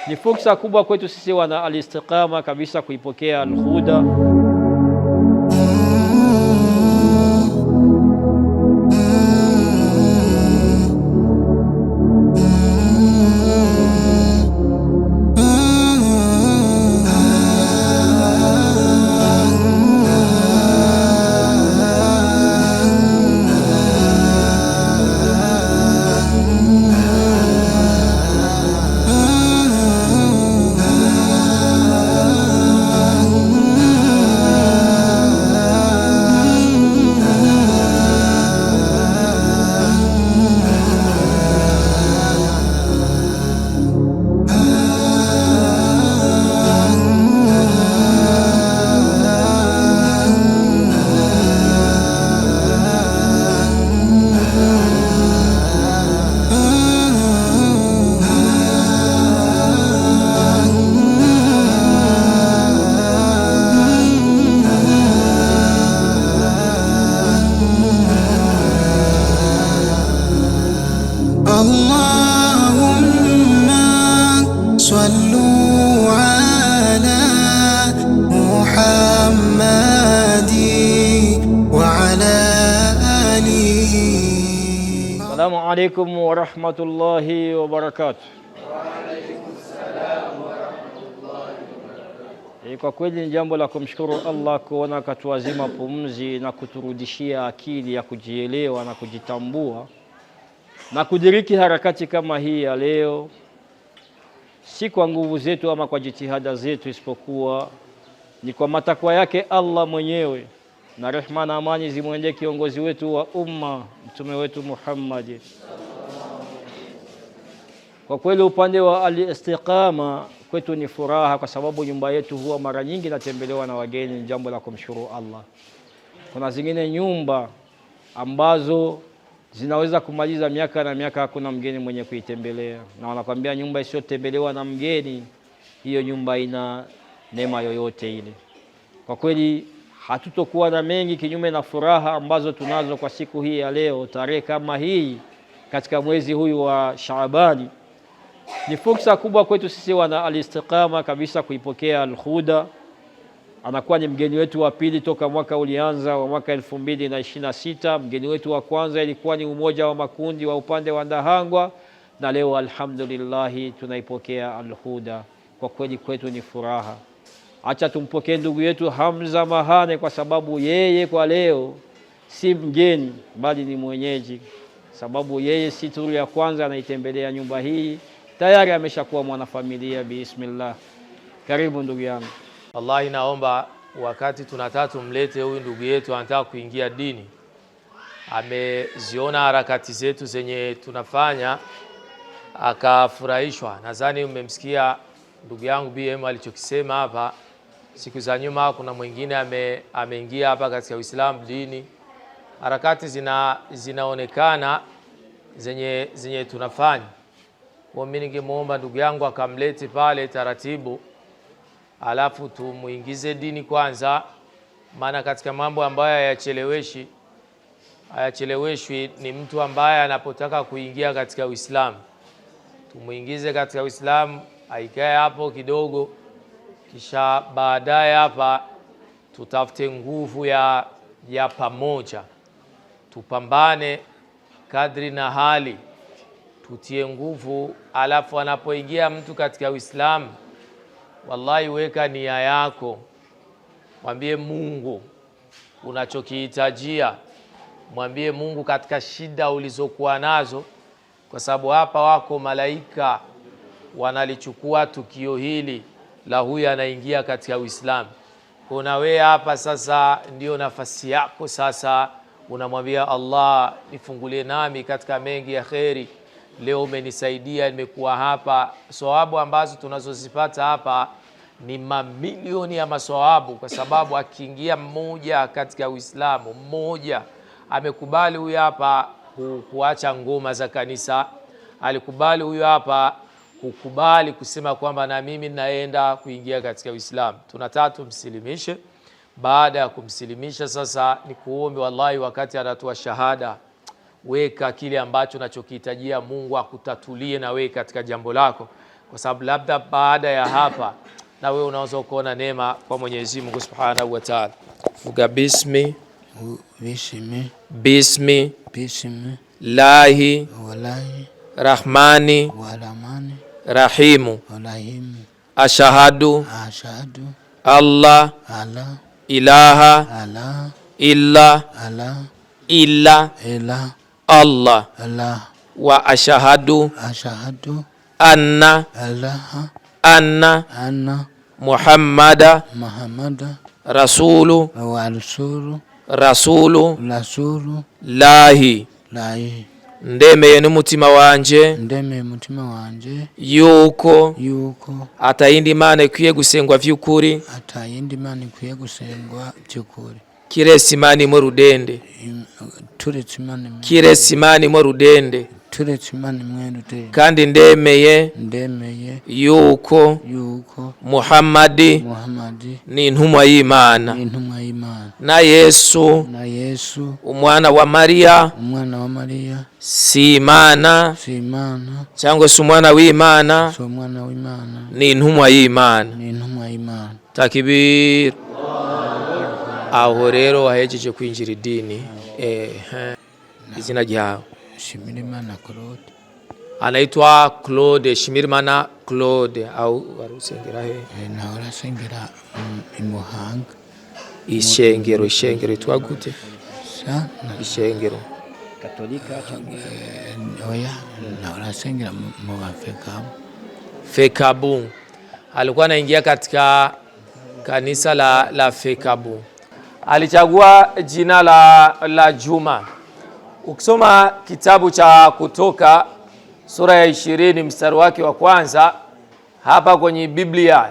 Ni fursa kubwa kwetu sisi wana Al-Istiqama kabisa kuipokea Al-Huda. Assalamu alaikum wa rahmatullahi wa barakatuh. Kwa kweli ni jambo la kumshukuru Allah kuona katuwazima pumzi na kuturudishia akili ya kujielewa na kujitambua na kudiriki harakati kama hii ya leo, si kwa nguvu zetu ama kwa jitihada zetu, isipokuwa ni kwa matakwa yake Allah mwenyewe, na rehma na amani zimwendee kiongozi wetu wa umma, mtume wetu Muhammad. Kwa kweli upande wa Al-Istiqama kwetu ni furaha, kwa sababu nyumba yetu huwa mara nyingi natembelewa na wageni. Ni jambo la kumshukuru Allah. Kuna zingine nyumba ambazo zinaweza kumaliza miaka na miaka hakuna mgeni mwenye kuitembelea, na wanakuambia nyumba isiyotembelewa na mgeni, hiyo nyumba ina neema yoyote ile. Kwa kweli hatutokuwa na mengi kinyume na furaha ambazo tunazo kwa siku hii ya leo, tarehe kama hii katika mwezi huyu wa Shaabani. Ni fursa kubwa kwetu sisi wana Al-Istiqama kabisa kuipokea Al-Huda. Anakuwa ni mgeni wetu wa pili toka mwaka ulianza wa mwaka 2026. Mgeni wetu wa kwanza ilikuwa ni umoja wa makundi wa upande wa Ndahangwa, na leo alhamdulillah tunaipokea Al-Huda. Kwa kweli kwetu ni furaha. Acha tumpokee ndugu yetu Hamza Mahane, kwa sababu yeye kwa leo si mgeni bali ni mwenyeji, sababu yeye si turu ya kwanza anaitembelea nyumba hii, tayari ameshakuwa mwanafamilia. Bismillah, karibu ndugu yangu. Wallahi naomba wakati tunataka tumlete huyu ndugu yetu anataka kuingia dini, ameziona harakati zetu zenye tunafanya akafurahishwa. Nadhani umemsikia ndugu yangu BM alichokisema hapa. Siku za nyuma kuna mwingine ameingia hapa katika Uislamu dini. Harakati zinaonekana zenye tunafanya. Kwa mimi ningemuomba ndugu yangu akamlete pale taratibu, alafu tumuingize dini kwanza, maana katika mambo ambayo hayacheleweshwi ni mtu ambaye anapotaka kuingia katika Uislamu. Tumuingize katika Uislamu, aikae hapo kidogo, kisha baadaye hapa tutafute nguvu ya pamoja, tupambane kadri na hali, tutie nguvu. Alafu anapoingia mtu katika Uislamu, wallahi weka nia yako, mwambie Mungu unachokihitajia, mwambie Mungu katika shida ulizokuwa nazo, kwa sababu hapa wako malaika wanalichukua tukio hili la huyu anaingia katika Uislamu. Kuna wewe hapa sasa ndio nafasi yako, sasa unamwambia Allah, nifungulie nami katika mengi ya kheri. Leo umenisaidia, nimekuwa hapa. Sawabu ambazo tunazozipata hapa ni mamilioni ya masawabu, kwa sababu akiingia mmoja katika Uislamu, mmoja amekubali huyu hapa kuacha ngoma za kanisa, alikubali huyu hapa kukubali kusema kwamba na mimi naenda kuingia katika Uislamu. Tunataka tumsilimishe. Baada ya kumsilimisha sasa ni kuombe, wallahi wakati anatoa shahada, weka kile ambacho unachokihitajia Mungu akutatulie na wewe katika jambo lako. kwa sababu labda baada ya hapa na wewe unaweza kuona neema kwa Mwenyezi Mungu Subhanahu wa Ta'ala. Fuga bismi lahi rahmani rahimu ashhadu Allah ilaha illa Allah wa ashhadu anna Muhammada rasulu lahi ndemeye n'umutima wanje yuko atayindi Imana ikwiye gusengwa vy'ukuri kiresi Imana imwe rudende kandi ndemeye yuko Muhammadi ni intumwa y'Imana na Yesu umwana wa Maria si Imana cyangwa se umwana w'Imana ni intumwa y'Imana. Takbir. Aho rero wahejeje kwinjira idini. Izina ryawe? Shimirimana Claude. Anaitwa Claude, Shimirimana Claude. Au warusengera he? Nahora sengera Imuhanga. Ishengero itwa gute? Ishengero Katolika cyangwa oya, nahora sengera mu Fekabu. Alikuwa anaingia katika kanisa la Fekabu. Alichagua jina la Juma. Ukisoma kitabu cha Kutoka sura ya 20 mstari wake wa kwanza, hapa kwenye Biblia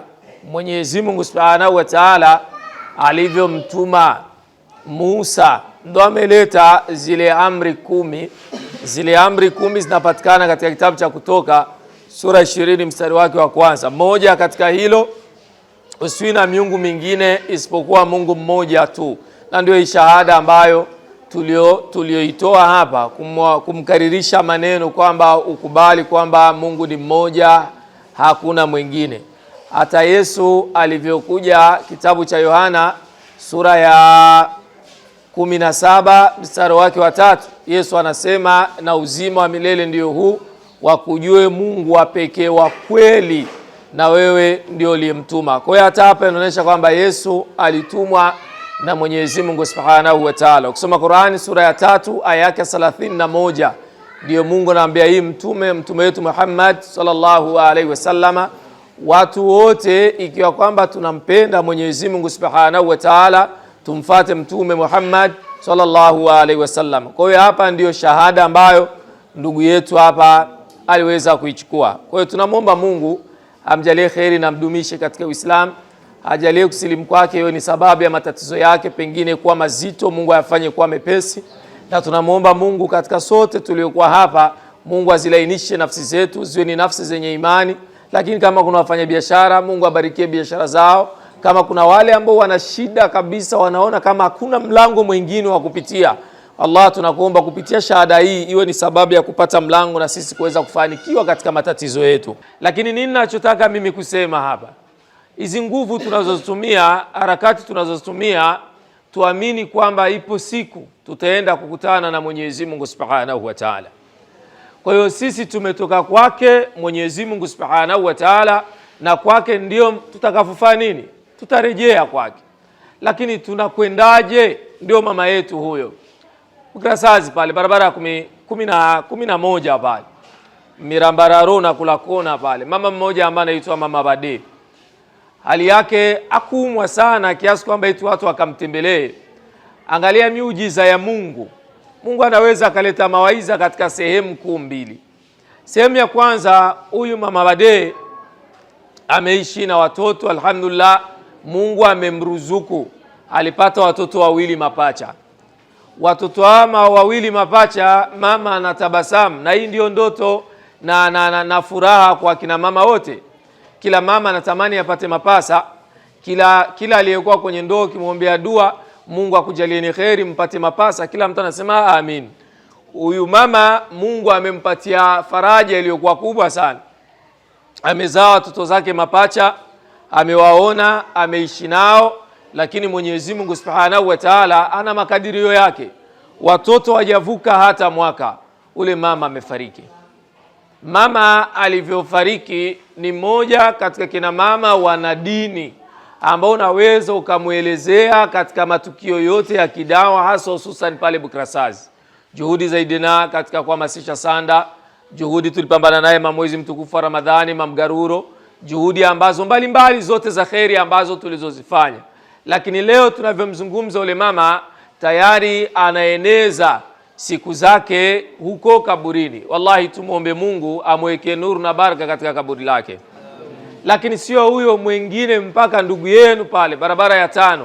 Mwenyezi Mungu Subhanahu wa Ta'ala alivyomtuma Musa ndo ameleta zile amri 10. Zile amri 10 zinapatikana katika kitabu cha Kutoka sura 20 mstari wake wa kwanza. Moja katika hilo, usiwe na miungu mingine isipokuwa Mungu mmoja tu. Na ndio shahada ambayo tulioitoa hapa, kumkaririsha maneno kwamba ukubali kwamba Mungu ni mmoja, hakuna mwingine. Hata Yesu alivyokuja, kitabu cha Yohana sura ya 17 mstari wake wa 3, Yesu anasema na uzima wa milele ndio huu, wakujue Mungu wa pekee wa kweli na wewe ndio uliyemtuma. Kwa hiyo hata hapa inaonyesha kwamba Yesu alitumwa na Mwenyezi Mungu Subhanahu wa Ta'ala. Ukisoma Qur'ani sura ya 3 aya yake 31, ndio Mungu anaambia hii mtume wetu Muhammad sallallahu alaihi wasallama, watu wote ikiwa kwamba tunampenda Mwenyezi Mungu Subhanahu wa Ta'ala, tumfuate mtume Muhammad sallallahu alaihi wasallam. Kwa hiyo hapa ndio shahada ambayo ndugu yetu hapa aliweza kuichukua. Kwa hiyo tunamwomba Mungu amjalie kheri na mdumishe katika Uislamu. Ajalie kusilimu kwake iwe ni sababu ya matatizo yake pengine kuwa mazito, Mungu ayafanye kuwa mepesi. Na tunamwomba Mungu katika sote tuliokuwa hapa, Mungu azilainishe nafsi zetu ziwe ni nafsi zenye imani. Lakini kama kuna wafanya biashara, Mungu abarikie biashara zao. Kama kuna wale ambao wana shida kabisa, wanaona kama hakuna mlango mwingine wa kupitia, Allah tunakuomba kupitia shahada hii iwe ni sababu ya kupata mlango na sisi kuweza kufanikiwa katika matatizo yetu. Lakini nini ninachotaka mimi kusema hapa, hizi nguvu tunazozitumia, harakati tunazozitumia, tuamini kwamba ipo siku tutaenda kukutana na Mwenyezi Mungu Subhanahu wa Ta'ala. Kwa hiyo sisi tumetoka kwake Mwenyezi Mungu Subhanahu wa Ta'ala, na kwake ndio tutakafufanya nini? Tutarejea kwake. Lakini tunakwendaje? Ndio mama yetu huyo Mkrasazi pale barabara ya 11 pale Mirambararo na kula kona pale, mama mmoja ambaye anaitwa Mama Bade, hali yake akumwa sana kiasi kwamba eti watu wakamtembelee. Angalia miujiza ya Mungu. Mungu anaweza akaleta mawaiza katika sehemu kuu mbili. Sehemu ya kwanza, huyu Mama Bade ameishi na watoto, alhamdulillah, Mungu amemruzuku, alipata watoto wawili mapacha. Watoto hawa wawili mapacha, mama anatabasamu, na hii ndio ndoto na furaha kwa kina mama wote. Kila mama anatamani apate mapasa. Kila aliyekuwa kwenye ndoa kimwombea dua, Mungu akujalieni kheri mpate mapasa, kila mtu anasema amin. Huyu mama Mungu amempatia faraja iliyokuwa kubwa sana. amezaa watoto zake mapacha, amewaona, ameishi nao, lakini Mwenyezi Mungu Subhanahu wa Ta'ala ana makadirio yake. Watoto wajavuka hata mwaka, ule mama amefariki. Mama alivyofariki ni moja katika kina mama wana dini ambao unaweza ukamwelezea katika matukio yote ya kidawa, hasa hususan pale Bukrasazi. Juhudi zaidina katika kuhamasisha sanda, juhudi tulipambana naye mwezi mtukufu wa Ramadhani, Mamgaruro, juhudi ambazo mbalimbali zote za kheri ambazo tulizozifanya. Lakini leo tunavyomzungumza ule mama tayari anaeneza siku zake huko kaburini. Wallahi tumuombe Mungu amweke nuru na baraka katika kaburi lake. Lakini sio huyo mwingine, mpaka ndugu yenu pale barabara ya 5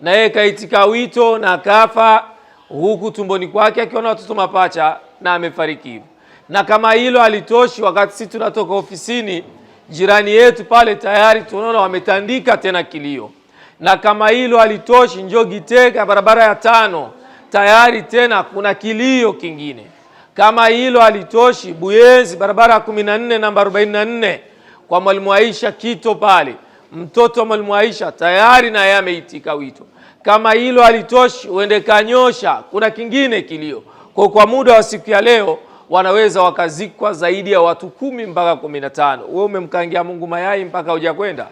na yeye kaitika wito na kafa huku tumboni kwake akiona watoto mapacha na amefariki. Na kama hilo alitoshi, wakati sisi tunatoka ofisini, jirani yetu pale tayari tunaona wametandika tena kilio. Na kama hilo alitoshi, njoo Gitega barabara ya 5 tayari tena kuna kilio kingine. Kama hilo alitoshi, Buyenzi barabara ya 14 namba 44 kwa Mwalimu Aisha Kito pale, mtoto wa Mwalimu Aisha tayari na yeye ameitika wito. Kama hilo alitoshi, uende Kanyosha kuna kingine kilio. Kwa muda wa siku ya leo wanaweza wakazikwa zaidi ya watu 10 mpaka 15. Wewe umemkangia Mungu mayai mpaka hujakwenda.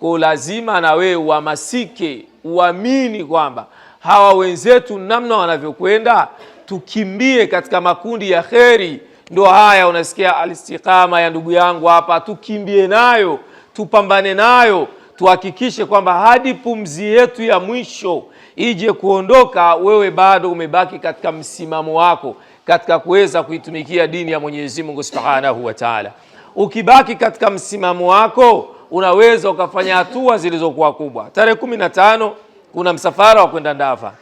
Kwa lazima na wewe uhamasike, uamini kwamba hawa wenzetu namna wanavyokwenda, tukimbie katika makundi ya kheri. Ndio haya unasikia alistiqama ya ndugu yangu hapa, tukimbie nayo, tupambane nayo, tuhakikishe kwamba hadi pumzi yetu ya mwisho ije kuondoka, wewe bado umebaki katika msimamo wako katika kuweza kuitumikia dini ya Mwenyezi Mungu Subhanahu wa Ta'ala. Ukibaki katika msimamo wako, unaweza ukafanya hatua zilizokuwa kubwa. Tarehe 15 kuna msafara wa kwenda Ndava.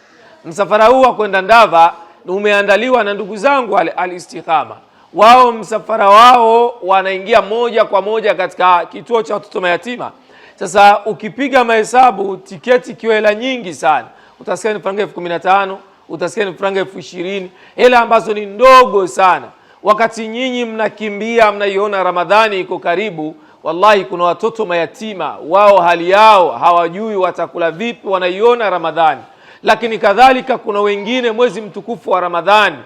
Msafara huu wa kwenda Ndava umeandaliwa na ndugu zangu al-Istiqama. Wao msafara wao wanaingia moja kwa moja katika kituo cha watoto mayatima. Sasa ukipiga mahesabu, tiketi ikiwa hela nyingi sana, utasikia ni franga 15,000, utasikia ni franga 20,000, hela ambazo ni ndogo sana. Wakati nyinyi mnakimbia, mnaiona Ramadhani iko karibu, wallahi kuna watoto mayatima, wao hali yao hawajui watakula vipi, wanaiona Ramadhani. Lakini kadhalika kuna wengine mwezi mtukufu wa Ramadhani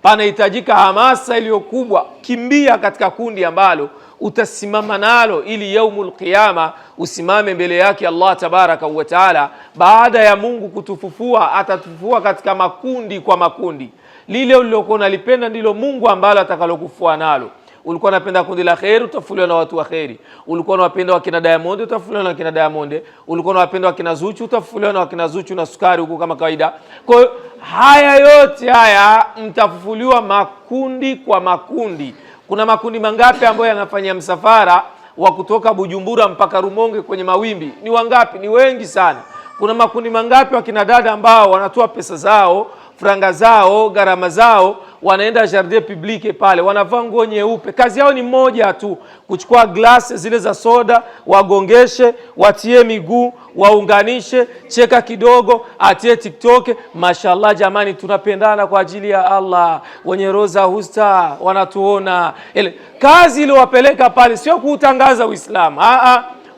panahitajika hamasa iliyokubwa. Kimbia katika kundi ambalo utasimama nalo, ili yaumul qiyama usimame mbele yake Allah tabaraka wa taala. Baada ya Mungu kutufufua, atatufufua katika makundi kwa makundi. Lile ulilokuwa unalipenda ndilo Mungu ambalo atakalokufua nalo. Ulikuwa unapenda kundi la kheri, utafuliwa na watu wa kheri. Ulikuwa unapenda wakina Diamond, utafuliwa na wakina Diamond. Ulikuwa unapenda wakina Zuchu, utafuliwa na wakina Zuchu na sukari huko kama kawaida. Kwa hiyo haya yote haya mtafufuliwa makundi kwa makundi. Kuna makundi mangapi ambayo yanafanya msafara wa kutoka Bujumbura mpaka Rumonge kwenye mawimbi? Ni wangapi? Ni wengi sana. Kuna makundi mangapi wakina dada ambao wanatoa pesa zao, franga zao, gharama zao, wanaenda Jardin Public pale, wanavaa nguo nyeupe. Kazi yao ni moja tu, kuchukua glasi zile za soda, wagongeshe, watie miguu, waunganishe, cheka kidogo, atie TikTok. Mashallah jamani, tunapendana kwa ajili ya Allah. Wenye roza husta wanatuona. Kazi ile wapeleka pale sio kuutangaza Uislamu.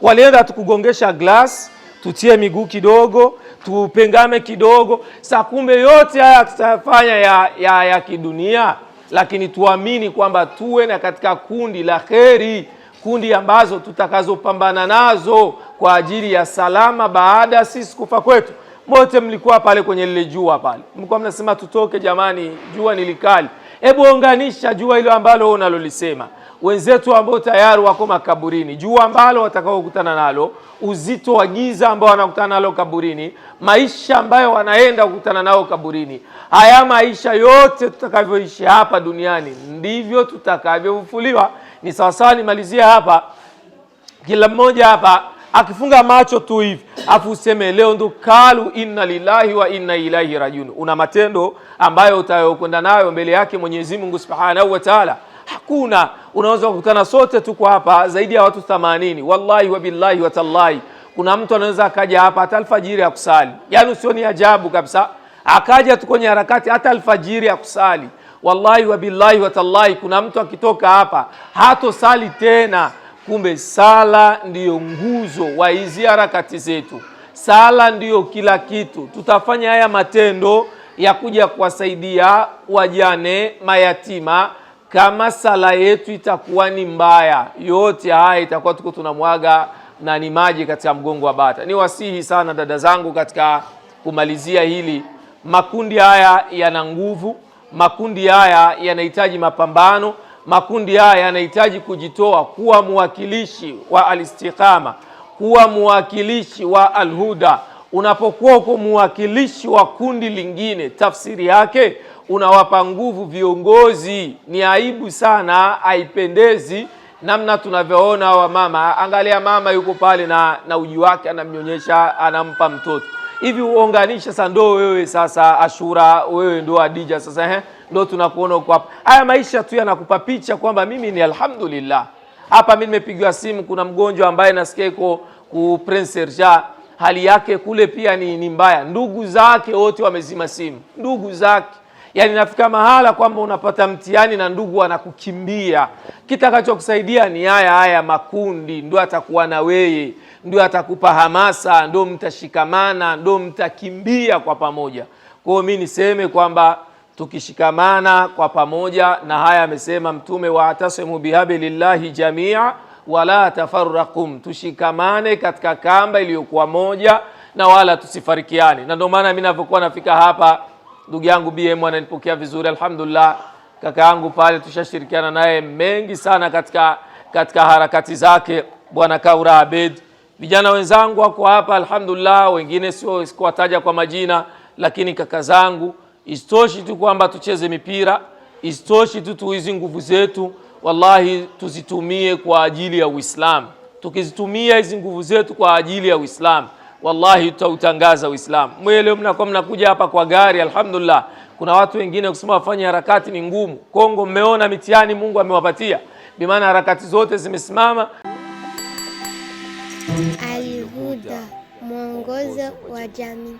Walienda tukugongesha glass, tutie miguu kidogo, tupengame kidogo. Sa kumbe yote haya tutafanya ya kidunia, lakini tuamini kwamba tuwe na katika kundi la kheri, kundi ambazo tutakazopambana nazo kwa ajili ya salama baada sisi kufa kwetu. Wote mlikuwa pale kwenye lile jua pale, mlikuwa mnasema tutoke jamani, jua ni likali. Hebu unganisha jua hilo ambalo unalolisema. Wenzetu ambao tayari wako makaburini, jua ambalo watakaokutana nalo, uzito wa giza ambao wanakutana nalo kaburini, maisha ambayo wanaenda kukutana nao kaburini. Haya maisha yote tutakavyoishi hapa duniani ndivyo tutakavyofufuliwa. Ni sawasawa, nimalizia hapa, kila mmoja hapa akifunga macho tu hivi afu useme leo ndo kalu inna lillahi wa inna ilaihi rajiun, una matendo ambayo utayokwenda nayo mbele yake Mwenyezi Mungu Subhanahu wa Ta'ala. Hakuna, unaweza kukutana sote tuko hapa zaidi ya watu 80. Wallahi wa billahi wa tallahi, kuna mtu anaweza akaja hapa hata alfajiri ya kusali. Yaani usioni ajabu kabisa, akaja tu kwenye harakati hata alfajiri ya kusali. Wallahi wa billahi wa tallahi, kuna mtu akitoka hapa hatosali tena Kumbe sala ndiyo nguzo wa hizi harakati zetu. Sala ndiyo kila kitu. Tutafanya haya matendo ya kuja kuwasaidia wajane, mayatima. Kama sala yetu itakuwa ni mbaya, yote haya itakuwa tuko tunamwaga na ni maji katika mgongo wa bata. Ni wasihi sana dada zangu katika kumalizia hili, makundi haya yana nguvu, makundi haya yanahitaji mapambano, makundi haya yanahitaji kujitoa, kuwa mwakilishi wa Al-Istiqama, kuwa mwakilishi wa Al-Huda. Unapokuwa uko mwakilishi wa kundi lingine, tafsiri yake unawapa nguvu viongozi. Ni aibu sana, haipendezi namna tunavyoona wa mama. Angalia mama yuko pale na uji wake anamnyonyesha, anampa mtoto. Hivi uunganisha sasa, ndo wewe sasa Ashura, wewe ndo Adija sasa ndo tunakuona uko hapa. Haya maisha tu yanakupa picha kwamba mimi ni alhamdulillah. Hapa mimi nimepigiwa simu, kuna mgonjwa ambaye nasikia iko ku Prince Serja, hali yake kule pia ni mbaya. Ndugu zake wote wamezima simu, ndugu zake. Yani nafika mahala kwamba unapata mtihani na ndugu anakukimbia. Kitakachokusaidia ni haya makundi, ndio atakuwa na wewe, ndio atakupa hamasa, ndio mtashikamana, ndio mtakimbia kwa pamoja. Kwa hiyo mimi niseme kwamba tukishikamana kwa pamoja, na haya amesema Mtume, wa atasimu bihablillahi jamia wala tafarraqum, tushikamane katika kamba iliyokuwa moja na wala tusifarikiane. Na ndio maana mimi ninapokuwa nafika hapa, ndugu yangu BM ananipokea vizuri alhamdulillah. Kaka yangu pale tushashirikiana naye mengi sana katika harakati zake, bwana Kaura Abed. Vijana wenzangu wako hapa alhamdulillah, wengine sio sikuwataja kwa majina, lakini kaka zangu. Istoshi tu kwamba tucheze mipira, istoshi tu hizi nguvu zetu wallahi tuzitumie kwa ajili ya Uislamu. Tukizitumia hizi nguvu zetu kwa ajili ya Uislamu, wallahi tutautangaza Uislamu. Leo mnakuwa mnakuja hapa kwa gari alhamdulillah. Kuna watu wengine kusema wafanye harakati ni ngumu. Kongo mmeona mitihani Mungu amewapatia, bi maana harakati zote zimesimama. Al-Huda, mwongozo wa jamii.